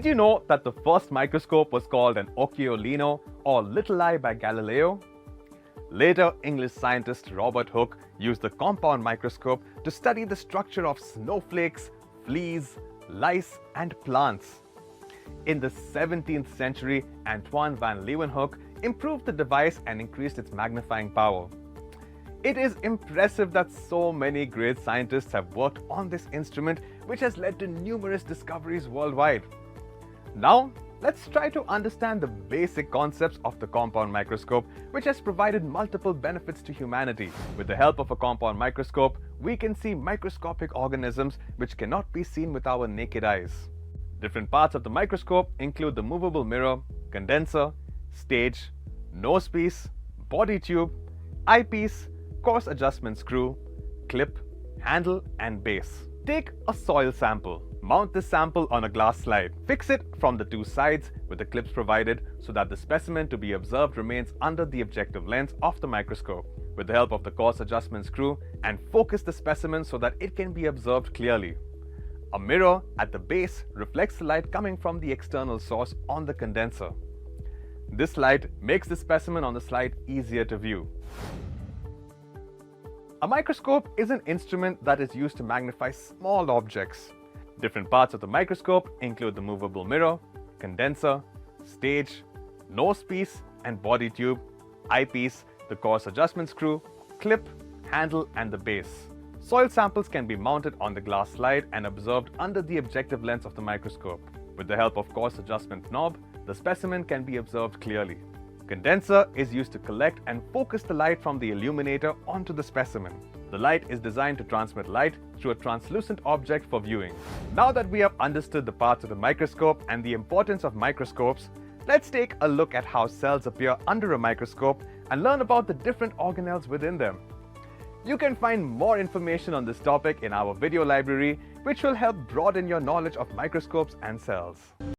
Did you know that the first microscope was called an occhiolino or little eye by Galileo? Later, English scientist Robert Hooke used the compound microscope to study the structure of snowflakes, fleas, lice and plants. In the 17th century, Antoine van Leeuwenhoek improved the device and increased its magnifying power. It is impressive that so many great scientists have worked on this instrument, which has led to numerous discoveries worldwide. Now, let's try to understand the basic concepts of the compound microscope, which has provided multiple benefits to humanity. With the help of a compound microscope, we can see microscopic organisms which cannot be seen with our naked eyes. Different parts of the microscope include the movable mirror, condenser, stage, nosepiece, body tube, eyepiece, coarse adjustment screw, clip, handle and base. Take a soil sample. Mount this sample on a glass slide. Fix it from the two sides with the clips provided so that the specimen to be observed remains under the objective lens of the microscope. With the help of the coarse adjustment screw, and focus the specimen so that it can be observed clearly. A mirror at the base reflects the light coming from the external source on the condenser. This light makes the specimen on the slide easier to view. A microscope is an instrument that is used to magnify small objects. Different parts of the microscope include the movable mirror, condenser, stage, nosepiece and body tube, eyepiece, the coarse adjustment screw, clip, handle and the base. Soil samples can be mounted on the glass slide and observed under the objective lens of the microscope. With the help of coarse adjustment knob, the specimen can be observed clearly. Condenser is used to collect and focus the light from the illuminator onto the specimen. The light is designed to transmit light through a translucent object for viewing. Now that we have understood the parts of the microscope and the importance of microscopes, let's take a look at how cells appear under a microscope and learn about the different organelles within them. You can find more information on this topic in our video library, which will help broaden your knowledge of microscopes and cells.